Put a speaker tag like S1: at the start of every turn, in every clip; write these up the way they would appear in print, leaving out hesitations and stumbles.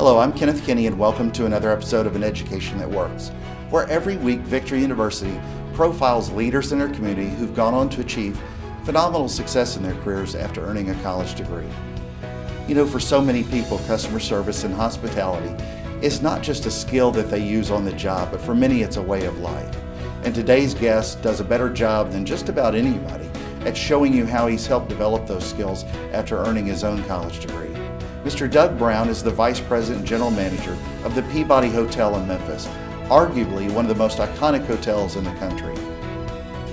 S1: Hello, I'm Kenneth Kinney, and welcome to another episode of An Education That Works, where every week Victory University profiles leaders in their community who've gone on to achieve phenomenal success in their careers after earning a college degree. You know, for so many people, customer service and hospitality is not just a skill that they use on the job, but for many it's a way of life. And today's guest does a better job than just about anybody at showing you how he's helped develop those skills after earning his own college degree. Mr. Doug Browne is the Vice President and General Manager of the Peabody Hotel in Memphis, arguably one of the most iconic hotels in the country.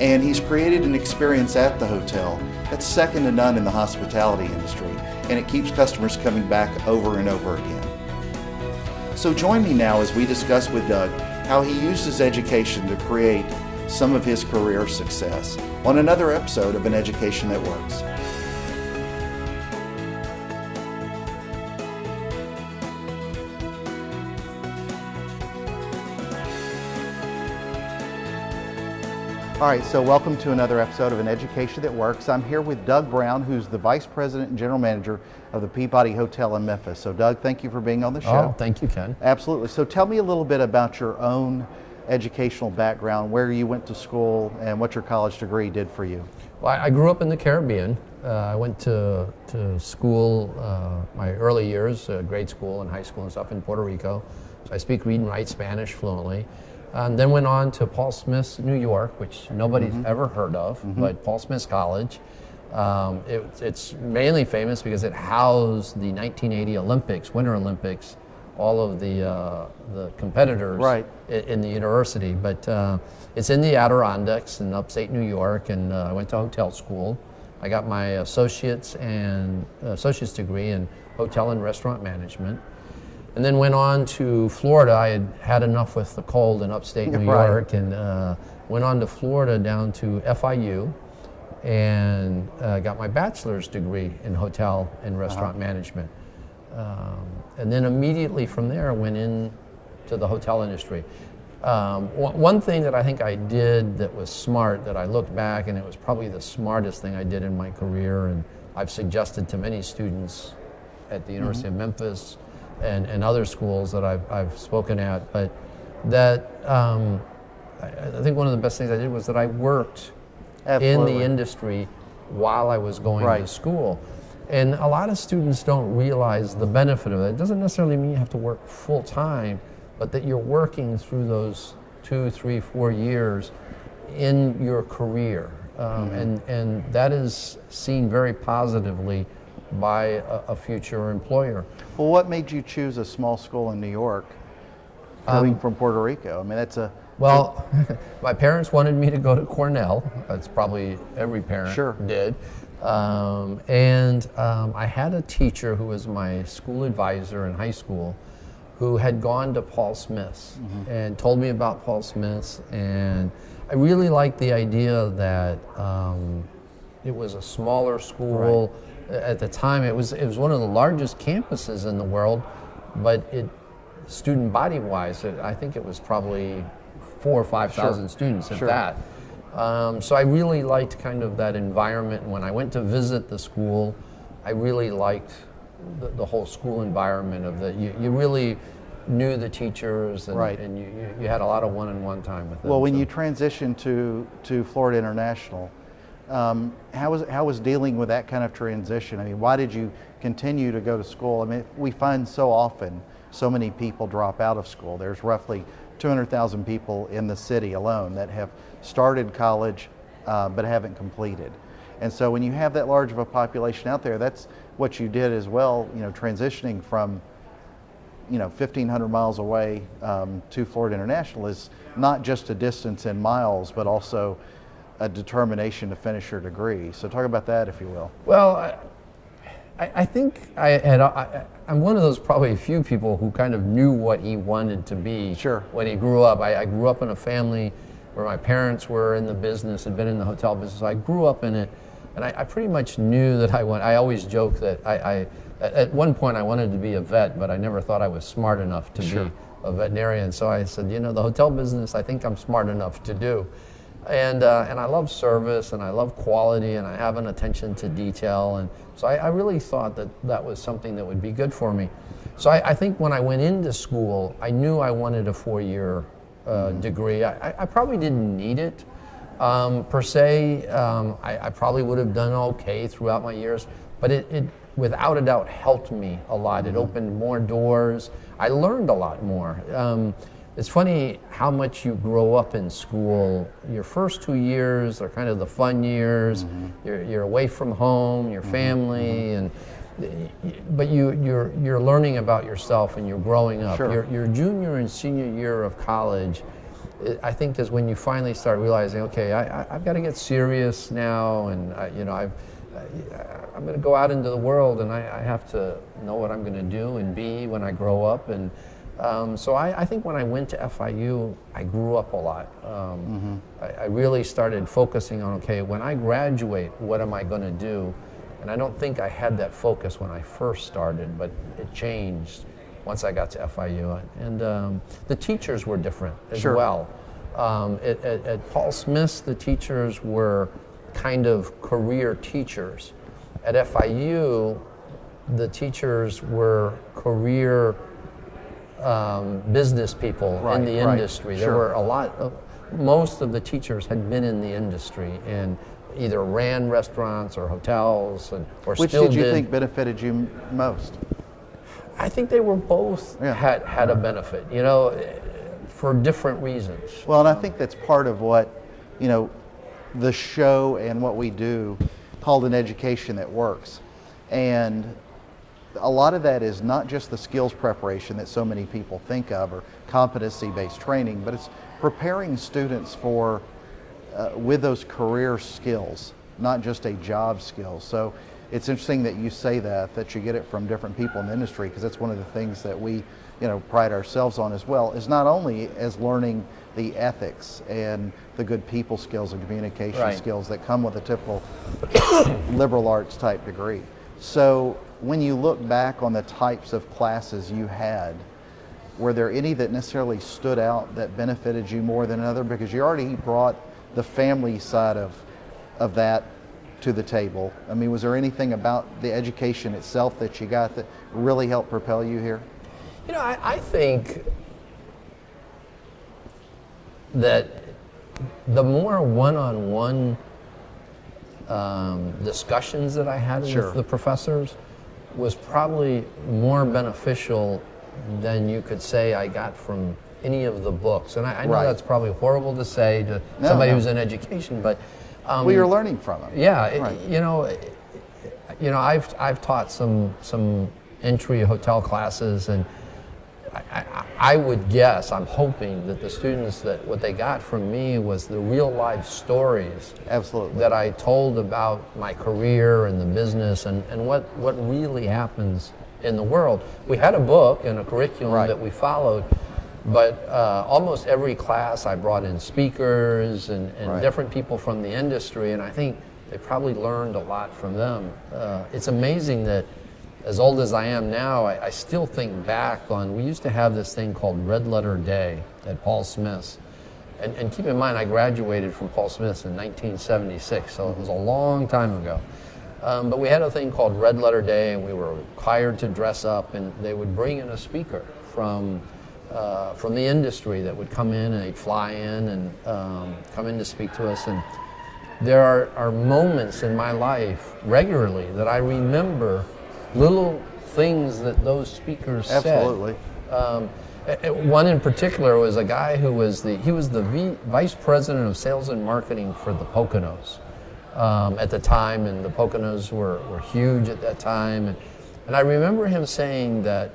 S1: And he's created an experience at the hotel that's second to none in the hospitality industry, and it keeps customers coming back over and over again. So join me now as we discuss with Doug how he used his education to create some of his career success on another episode of An Education That Works. All right, so welcome to another episode of An Education That Works. I'm here with Doug Browne, who's the Vice President and General Manager of the Peabody Hotel in Memphis. So Doug, thank you for being on the show.
S2: Oh, thank you, Ken.
S1: Absolutely. So tell me a little bit about your own educational background, where you went to school, and what your college degree did for you.
S2: Well, I grew up in the Caribbean. I went to school, my early years, grade school and high school and stuff in Puerto Rico. So I speak, read, and write Spanish fluently. Then went on to Paul Smith's New York, which nobody's ever heard of, but Paul Smith's College. It's mainly famous because it housed the 1980 Olympics, Winter Olympics, all of the competitors in the university. But it's in the Adirondacks in upstate New York, and I went to hotel school. I got my associate's degree in hotel and restaurant management. And then went on to Florida. I had had enough with the cold in upstate New York, and went on to Florida down to FIU and got my bachelor's degree in hotel and restaurant management. And then immediately from there went into the hotel industry. One thing that I think I did that was smart, that I looked back, and it was probably the smartest thing I did in my career, and I've suggested to many students at the University of Memphis and other schools that I've spoken at, but that I think one of the best things I did was that I worked in the industry while I was going to school. And a lot of students don't realize the benefit of it. It doesn't necessarily mean you have to work full time, but that you're working through those 2, 3, 4 years in your career. And that is seen very positively by a future employer.
S1: Well, what made you choose a small school in New York, coming from Puerto Rico? I mean, that's a...
S2: Well, my parents wanted me to go to Cornell. That's probably every parent did. I had a teacher who was my school advisor in high school who had gone to Paul Smith's and told me about Paul Smith's, and I really liked the idea that it was a smaller school. At the time, it was one of the largest campuses in the world, but student body-wise, I think it was probably 4,000 or 5,000 students at that. So I really liked kind of that environment. And when I went to visit the school, I really liked the whole school environment of that. You really knew the teachers, and you had a lot of one-on-one time with them.
S1: Well, when you transitioned to Florida International, how was dealing with that kind of transition? I mean, why did you continue to go to school? I mean, we find so often so many people drop out of school. There's roughly 200,000 people in the city alone that have started college but haven't completed. And so when you have that large of a population out there, that's what you did as well, you know, transitioning from 1,500 miles away to Florida International is not just a distance in miles, but also a determination to finish your degree. So talk about that, if you will.
S2: Well, I think I'm one of those probably few people who kind of knew what he wanted to be when he grew up. I grew up in a family where my parents were in the business, had been in the hotel business. I grew up in it, and I pretty much knew that I always joke that at one point I wanted to be a vet, but I never thought I was smart enough to be a veterinarian. So I said, the hotel business, I think I'm smart enough to do. And I love service, and I love quality, and I have an attention to detail, and so I really thought that was something that would be good for me. So I think when I went into school, I knew I wanted a 4-year degree. I probably didn't need it per se. I probably would have done okay throughout my years, but it without a doubt helped me a lot. It opened more doors. I learned a lot more. It's funny how much you grow up in school. Your first 2 years are kind of the fun years. You're away from home, your family, and but you're learning about yourself and you're growing up.
S1: Sure.
S2: Your junior and senior year of college, I think, is when you finally start realizing, okay, I've got to get serious now, and I'm going to go out into the world, and I have to know what I'm going to do and be when I grow up. And so I think when I went to FIU, I grew up a lot. I really started focusing on, okay, when I graduate, what am I going to do? And I don't think I had that focus when I first started, but it changed once I got to FIU. And the teachers were different as well. At Paul Smith's, the teachers were kind of career teachers. At FIU, the teachers were career business people in the industry. There were a lot of, most of the teachers had been in the industry and either ran restaurants or hotels, or
S1: Which
S2: still
S1: did you think benefited you most?
S2: I think they were both had a benefit, for different reasons.
S1: Well, and I think that's part of what, the show and what we do called An Education That Works. And a lot of that is not just the skills preparation that so many people think of or competency-based training, but it's preparing students for with those career skills, not just a job skill. So it's interesting that you say that you get it from different people in the industry, because that's one of the things that we pride ourselves on as well, is not only as learning the ethics and the good people skills and communication skills that come with a typical liberal arts type degree. So when you look back on the types of classes you had, were there any that necessarily stood out that benefited you more than another? Because you already brought the family side of that to the table. I mean, was there anything about the education itself that you got that really helped propel you here?
S2: I think that the more one-on-one discussions that I had with the professors was probably more beneficial than you could say I got from any of the books. And I know that's probably horrible to say to somebody who's in education, but
S1: well, you're learning from them.
S2: Yeah, I've taught some entry hotel classes, and I would guess, I'm hoping that the students, that what they got from me was the real life stories that I told about my career and the business and what really happens in the world. We had a book and a curriculum that we followed, but almost every class I brought in speakers and different people from the industry, and I think they probably learned a lot from them. It's amazing that as old as I am now, I still think back on, we used to have this thing called Red Letter Day at Paul Smith's. And keep in mind, I graduated from Paul Smith's in 1976, so it was a long time ago. But we had a thing called Red Letter Day, and we were required to dress up, and they would bring in a speaker from the industry that would come in, and they'd fly in and come in to speak to us. And there are moments in my life regularly that I remember little things that those speakers said.
S1: Absolutely.
S2: One in particular was a guy who was the vice president of sales and marketing for the Poconos at the time, and the Poconos were huge at that time. And I remember him saying that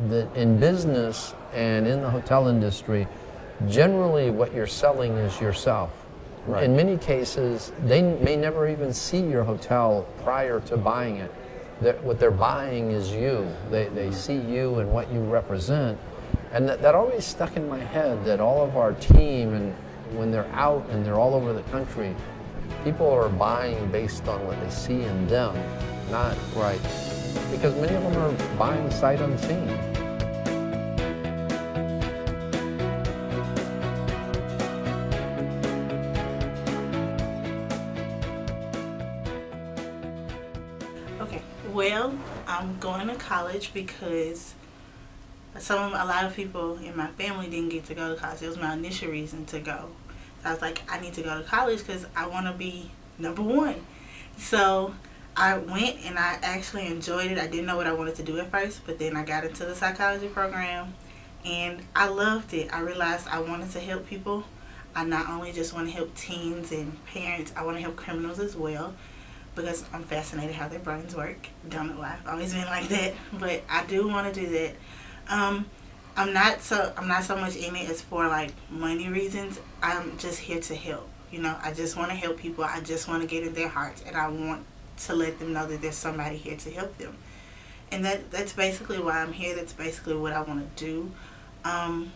S2: that in business and in the hotel industry, generally what you're selling is yourself. In many cases, they may never even see your hotel prior to buying it. What they're buying is you. They see you and what you represent. And that always stuck in my head, that all of our team, and when they're out and they're all over the country, people are buying based on what they see in them, not because many of them are buying sight unseen.
S3: Okay. Well, I'm going to college because a lot of people in my family didn't get to go to college. It was my initial reason to go. So I was like, I need to go to college because I want to be number one. So I went and I actually enjoyed it. I didn't know what I wanted to do at first, but then I got into the psychology program and I loved it. I realized I wanted to help people. I not only just want to help teens and parents, I want to help criminals as well because I'm fascinated how their brains work. Don't know why. I've always been like that, but I do want to do that. Um, I'm not so much in it as for like money reasons. I'm just here to help. You know, I just want to help people. I just want to get in their hearts, and I want to let them know that there's somebody here to help them. And that's basically why I'm here. That's basically what I want to do. Um,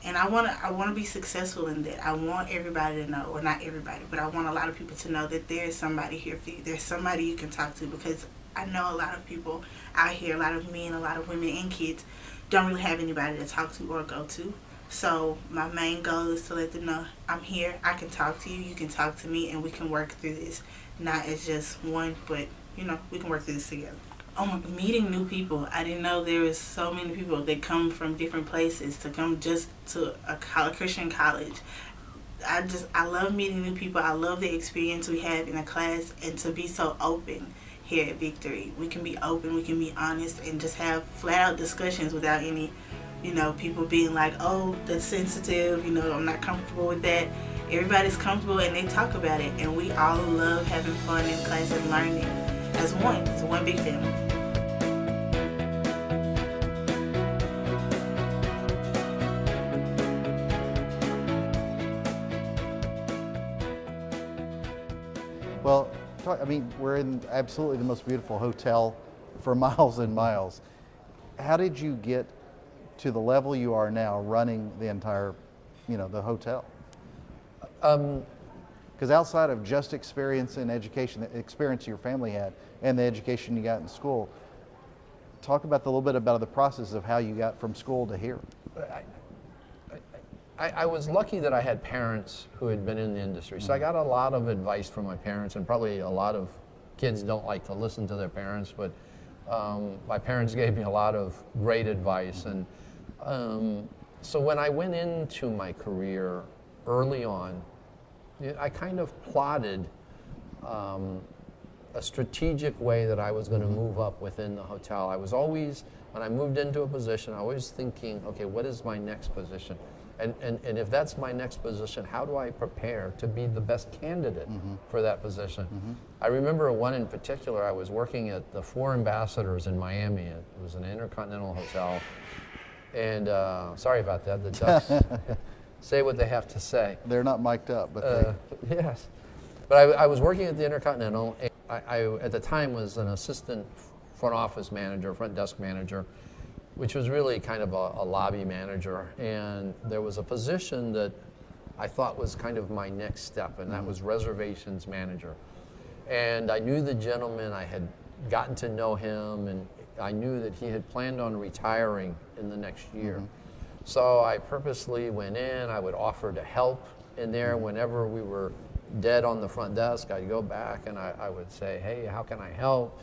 S3: and I want to be successful in that. I want everybody to know, or not everybody, but I want a lot of people to know that there is somebody here for you. There's somebody you can talk to, because I know a lot of people out here, a lot of men, a lot of women and kids don't really have anybody to talk to or go to. So my main goal is to let them know I'm here. I can talk to you. You can talk to me, and we can work through this. Not as just one, but we can work through this together. Oh my, meeting new people. I didn't know there was so many people that come from different places to come just to a Christian college. I love meeting new people. I love the experience we have in a class, and to be so open here at Victory. We can be open, we can be honest, and just have flat out discussions without any, people being like, oh, that's sensitive, I'm not comfortable with that. Everybody's comfortable and they talk about it, and we all love having fun in class and learning as one. It's one big family.
S1: Well, we're in absolutely the most beautiful hotel for miles and miles. How did you get to the level you are now running the entire, the hotel? Because outside of just experience in education, the experience your family had, and the education you got in school, talk about a little bit about the process of how you got from school to here.
S2: I was lucky that I had parents who had been in the industry. So I got a lot of advice from my parents, and probably a lot of kids don't like to listen to their parents, but my parents gave me a lot of great advice. And so when I went into my career early on, I kind of plotted a strategic way that I was going to move up within the hotel. I was always, when I moved into a position, I was thinking, okay, what is my next position? And if that's my next position, how do I prepare to be the best candidate for that position? I remember one in particular. I was working at the Four Ambassadors in Miami. It was an intercontinental hotel. And sorry about that, the Ducks say what they have to say.
S1: They're not mic'd up, but
S2: yes. But I was working at the Intercontinental. And I at the time was an assistant front office manager, front desk manager, which was really kind of a lobby manager. And there was a position that I thought was kind of my next step, and that was reservations manager. And I knew the gentleman. I had gotten to know him, and I knew that he had planned on retiring in the next year. So I purposely went in. I would offer to help in there whenever we were dead on the front desk. I'd go back and I would say, hey, how can I help?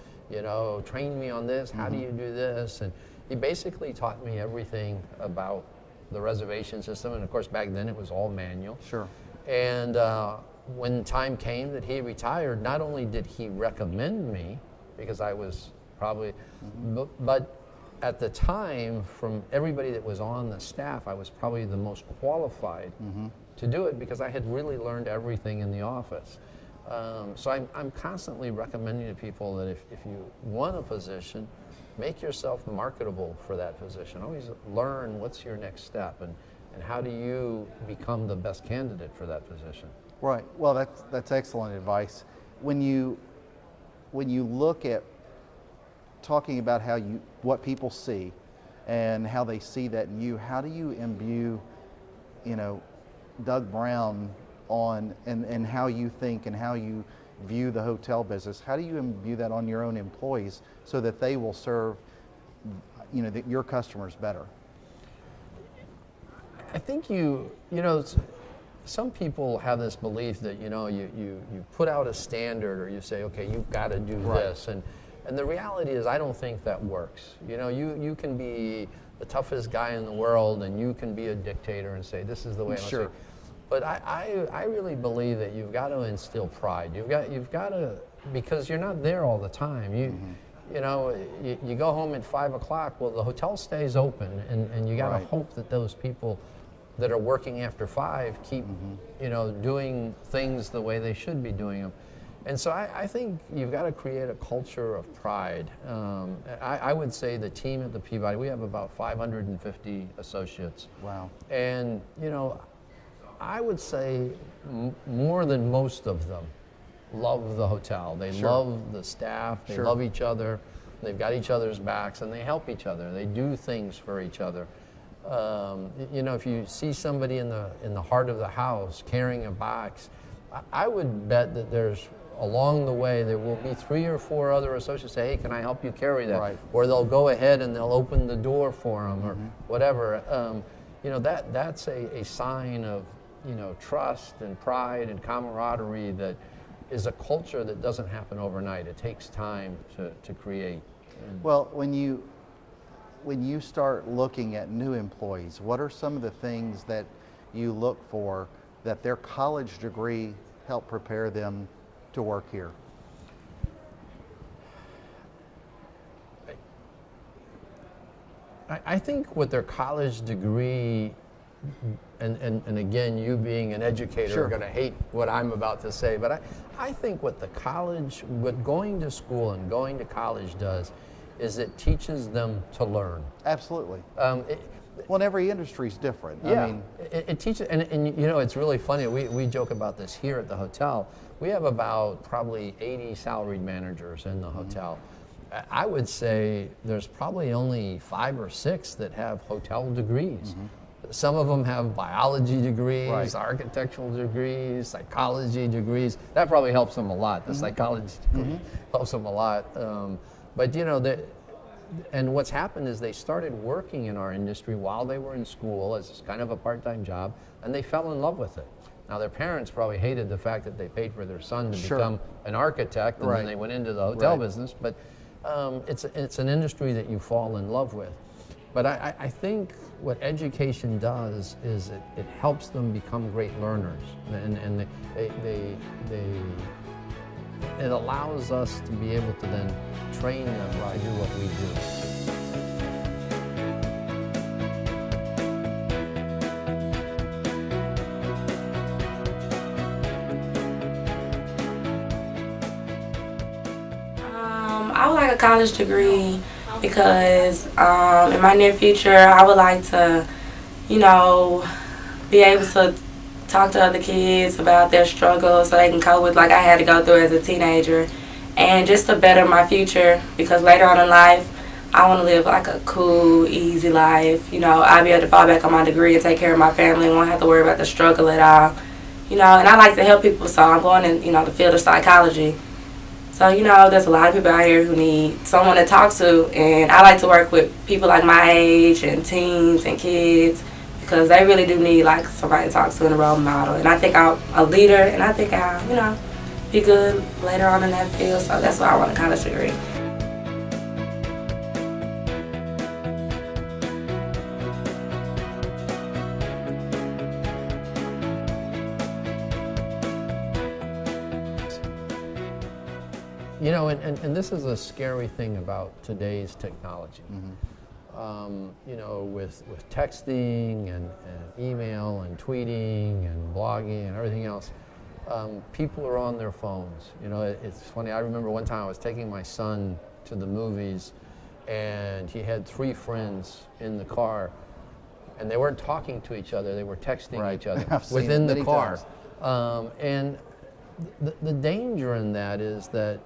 S2: Train me on this. How do you do this? And he basically taught me everything about the reservation system. And of course, back then it was all manual.
S1: Sure.
S2: And when time came that he retired, not only did he recommend me, because I was probably, but at the time, from everybody that was on the staff, I was probably the most qualified to do it, because I had really learned everything in the office. So I'm constantly recommending to people that if you want a position, make yourself marketable for that position. Always learn what's your next step, and how do you become the best candidate for that position.
S1: Right. Well, that's excellent advice. When you look at talking about what people see and how they see that in you, how do you imbue, Doug Browne and how you think and how you view the hotel business? How do you imbue that on your own employees so that they will serve, your customers better?
S2: I think some people have this belief that you put out a standard, or you say, okay, you've got to do this, and And the reality is, I don't think that works. You know, you can be the toughest guy in the world, and you can be a dictator and say, this is the way I want to. But I really believe that you've got to instill pride. You've got to, because you're not there all the time. You know, you go home at 5 o'clock. Well, the hotel stays open, and you got to hope that those people that are working after 5 keep, you know, doing things the way they should be doing them. And so I think you've got to create a culture of pride. I would say the team at the Peabody, we have about 550 associates.
S1: Wow.
S2: And, you know, I would say more than most of them love the hotel. They love the staff, they love each other, they've got each other's backs, and they help each other. They do things for each other. You know, if you see somebody in the heart of the house carrying a box, I would bet that there's, along the way, there will be 3 or 4 other associates say, hey, can I help you carry that? Right. Or they'll go ahead and they'll open the door for them or whatever. You know, that's a sign of, you know, trust and pride and camaraderie that is a culture that doesn't happen overnight. It takes time to create.
S1: Well, when you start looking at new employees, what are some of the things that you look for that their college degree help prepare them to work here?
S2: I think with their college degree, and again, you being an educator are going to hate what I'm about to say, but I think what going to school and going to college does is it teaches them to learn.
S1: Absolutely. Well, every industry is different.
S2: Yeah,
S1: I mean,
S2: it teaches, and you know, it's really funny. We joke about this here at the hotel. We have about probably 80 salaried managers in the hotel. I would say there's probably only 5 or 6 that have hotel degrees. Some of them have biology degrees, architectural degrees, psychology degrees. That probably helps them a lot. The psychology degree helps them a lot. But you know, and what's happened is they started working in our industry while they were in school as kind of a part-time job, and they fell in love with it. Now, their parents probably hated the fact that they paid for their son to become an architect, and then they went into the hotel business. But it's an industry that you fall in love with. But I think what education does is it helps them become great learners, and it allows us to be able to then train them to do what we do.
S4: I would like a college degree because in my near future I would like to, you know, be able to talk to other kids about their struggles so they can cope with like I had to go through as a teenager, and just to better my future, because later on in life I want to live like a cool, easy life. You know, I'll be able to fall back on my degree and take care of my family and won't have to worry about the struggle at all. You know, and I like to help people, so I'm going in, you know, the field of psychology. So, you know, there's a lot of people out here who need someone to talk to, and I like to work with people like my age and teens and kids, because they really do need like somebody to talk to and a role model. And I think I'm a leader, and I think I'll, you know, be good later on in that field. So that's why I want a college degree.
S2: You know, and this is a scary thing about today's technology. You know, with texting and email and tweeting and blogging and everything else, people are on their phones. You know, it's funny, I remember one time I was taking my son to the movies, and he had 3 friends in the car, and they weren't talking to each other, they were texting each other within the car. And the danger in that is that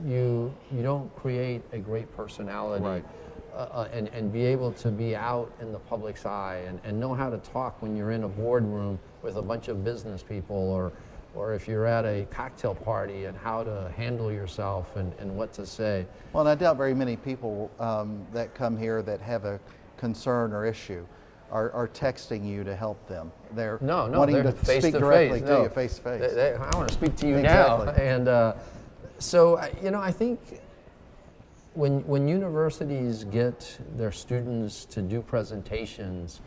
S2: you don't create a great personality and be able to be out in the public's eye and know how to talk when you're in a boardroom with a bunch of business people, or if you're at a cocktail party, and how to handle yourself and what to say.
S1: Well, and I doubt very many people that come here that have a concern or issue are texting you to help them. They're wanting to speak directly to you, face to face.
S2: I want to speak to you now. And so, you know, I think when universities get their students to do presentations,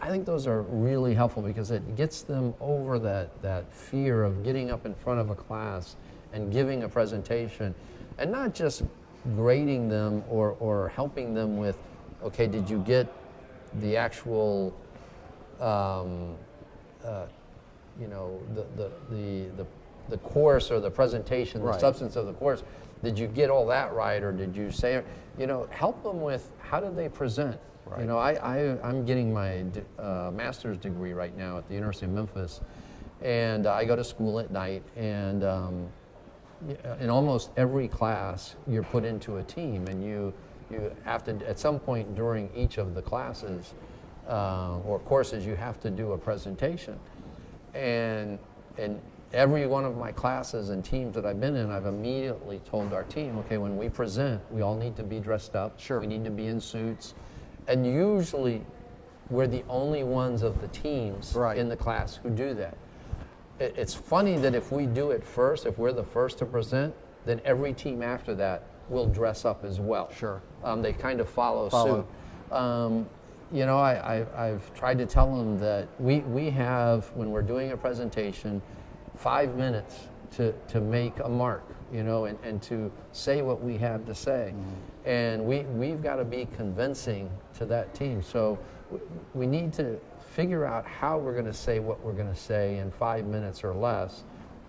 S2: I think those are really helpful because it gets them over that fear of getting up in front of a class and giving a presentation, and not just grading them or helping them with, okay, did you get the actual, you know, the course or the presentation, the substance of the course. Did you get all that right, or did you say, you know, help them with how do they present? Right. You know, I'm getting my master's degree right now at the University of Memphis, and I go to school at night, and in almost every class you're put into a team, and you have to, at some point during each of the classes or courses, you have to do a presentation, and every one of my classes and teams that I've been in, I've immediately told our team, okay, when we present, we all need to be dressed up. Sure. We need to be in suits. And usually, we're the only ones of the teams in the class who do that. It's funny that if we do it first, if we're the first to present, then every team after that will dress up as well. Sure. They kind of follow suit. You know, I've tried to tell them that we have, when we're doing a presentation, 5 minutes to make a mark, you know, and to say what we have to say. Mm-hmm. And we've got to be convincing to that team. So we need to figure out how we're going to say what we're going to say in 5 minutes or less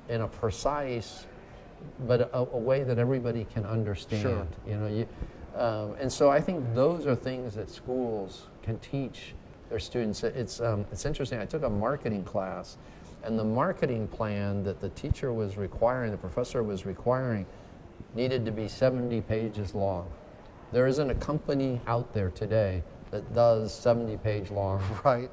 S2: in a precise, but a way that everybody can understand. Sure. You know, and so I think those are things that schools can teach their students. It's interesting. I took a marketing class, and the marketing plan that the teacher was requiring, the professor was requiring, needed to be 70 pages long. There isn't a company out there today that does 70-page long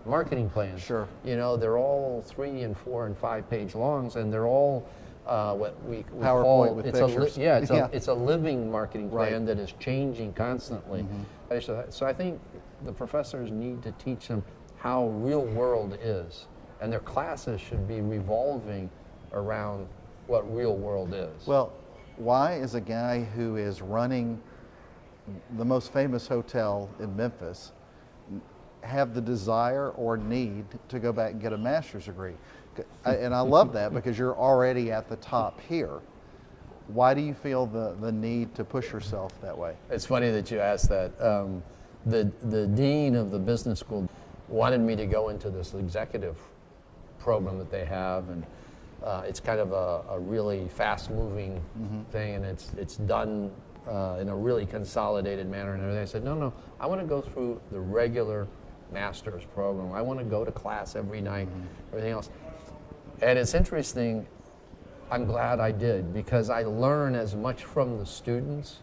S2: marketing plans. Sure. You know, they're all 3 and 4 and 5 page longs, and they're all what we PowerPoint call with pictures. It's a living marketing plan that is changing constantly. Mm-hmm. So I think the professors need to teach them how real world is. And their classes should be revolving around what real world is. Well, why is a guy who is running the most famous hotel in Memphis have the desire or need to go back and get a master's degree? And I love that because you're already at the top here. Why do you feel the need to push yourself that way? It's funny that you asked that. The dean of the business school wanted me to go into this executive program that they have, and it's kind of a really fast-moving thing, and it's done in a really consolidated manner and everything. I said, no, I want to go through the regular master's program. I want to go to class every night, everything else. And it's interesting, I'm glad I did, because I learn as much from the students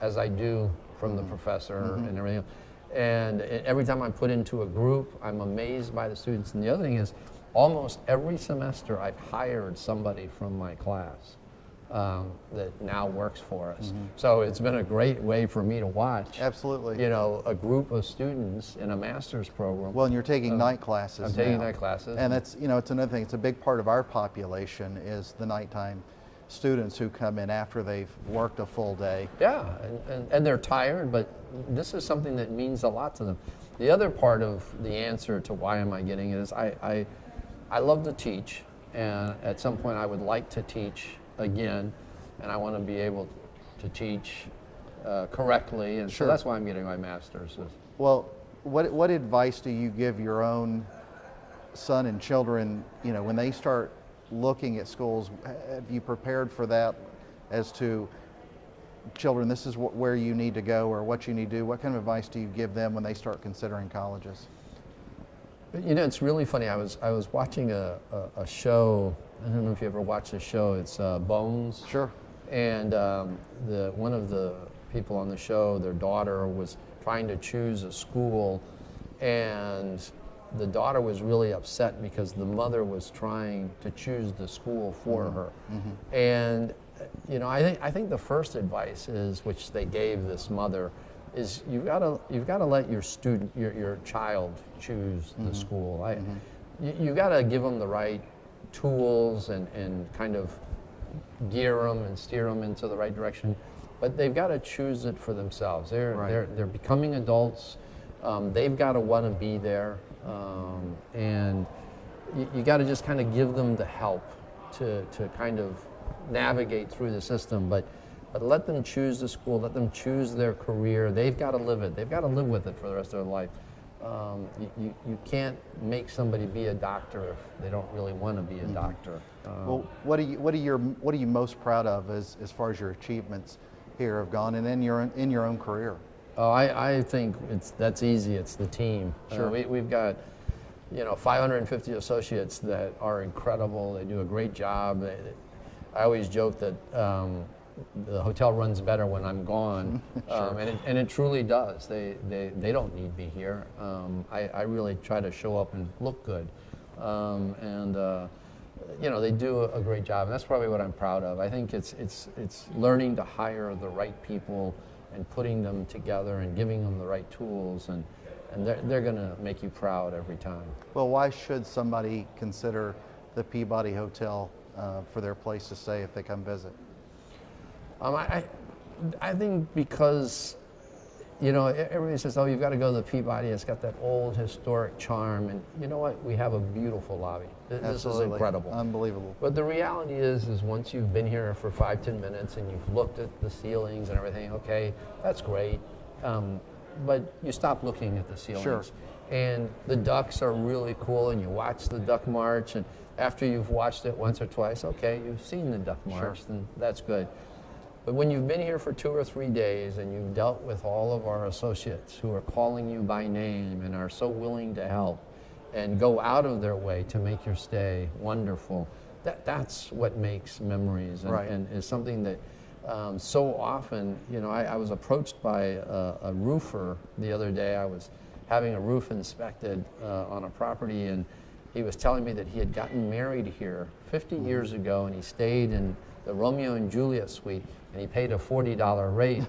S2: as I do from the professor and everything else. And every time I'm put into a group, I'm amazed by the students. And the other thing is, almost every semester I've hired somebody from my class that now works for us. So it's been a great way for me to watch. Absolutely. You know, a group of students in a master's program. Well, and you're taking night classes. I'm taking night classes. And that's, you know, it's another thing. It's a big part of our population is the nighttime students who come in after they've worked a full day. Yeah, and they're tired, but this is something that means a lot to them. The other part of the answer to why am I getting it is I love to teach, and at some point I would like to teach again, and I want to be able to teach correctly, and so that's why I'm getting my master's. Well, what advice do you give your own son and children, you know, when they start looking at schools? Have you prepared for that as to children, this is where you need to go or what you need to do? What kind of advice do you give them when they start considering colleges? You know, it's really funny. I was watching a show. I don't know if you ever watched the show. It's Bones. Sure. And one of the people on the show, their daughter was trying to choose a school, and the daughter was really upset because the mother was trying to choose the school for her. And you know, I think the first advice is, which they gave this mother, is you've got to let your student, your child, choose the school. You got to give them the right tools and kind of gear them and steer them into the right direction. but they've got to choose it for themselves.
S1: Right.
S2: They're becoming adults. They've got to want to be there, and you got to just kind of give them the help to kind of navigate through the system. But let them choose the school. Let them choose their career. They've got to live it. They've got to live with it for the rest of their life. You can't make somebody be a doctor if they don't really want to be a doctor.
S1: Well, what are you most proud of as far as your achievements here have gone, and in your own career?
S2: Oh, I think that's easy. It's the team.
S1: Sure.
S2: We've got 550 associates that are incredible. They do a great job. I always joke that the hotel runs better when I'm gone,
S1: Sure.
S2: and it truly does. They don't need me here. I really try to show up and look good, they do a great job, and that's probably what I'm proud of. I think it's learning to hire the right people and putting them together and giving them the right tools, and they're going to make you proud every time.
S1: Well, why should somebody consider the Peabody Hotel for their place to stay if they come visit?
S2: I think because everybody says, oh, you've got to go to the Peabody. It's got that old historic charm, and you know what? We have a beautiful lobby. This is incredible,
S1: unbelievable.
S2: But the reality is once you've been here for 5-10 minutes and you've looked at the ceilings and everything, okay, that's great. But you stop looking at the ceilings.
S1: Sure.
S2: And the ducks are really cool, and you watch the duck march, and after you've watched it once or twice, okay, you've seen the duck march,
S1: Sure.
S2: then that's good. But when you've been here for 2 or 3 days and you've dealt with all of our associates who are calling you by name and are so willing to help and go out of their way to make your stay wonderful, that's what makes memories, and,
S1: Right.
S2: and is something that so often, I was approached by a roofer the other day. I was having a roof inspected on a property, and he was telling me that he had gotten married here 50 years ago, and he stayed in the Romeo and Juliet suite, and he paid a $40 rate.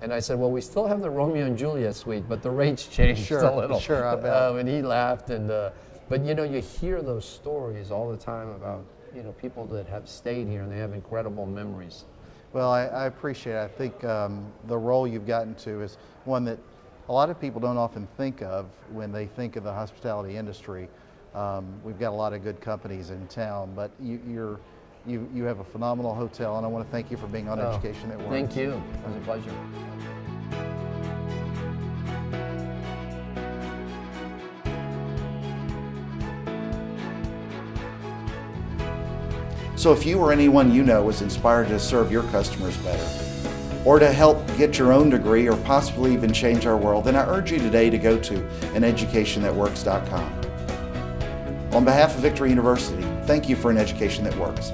S2: And I said, well, we still have the Romeo and Juliet suite, but the rates changed
S1: Sure,
S2: a little.
S1: sure, I bet.
S2: And he laughed, but you hear those stories all the time about people that have stayed here and they have incredible memories.
S1: Well, I appreciate it. I think the role you've gotten to is one that a lot of people don't often think of when they think of the hospitality industry. We've got a lot of good companies in town, but you have a phenomenal hotel, and I want to thank you for being on Education at Work.
S2: Thank you. It was a pleasure.
S1: So if you or anyone you know was inspired to serve your customers better, or to help get your own degree, or possibly even change our world, then I urge you today to go to aneducationnetworks.com. On behalf of Victory University, thank you for An Education That Works.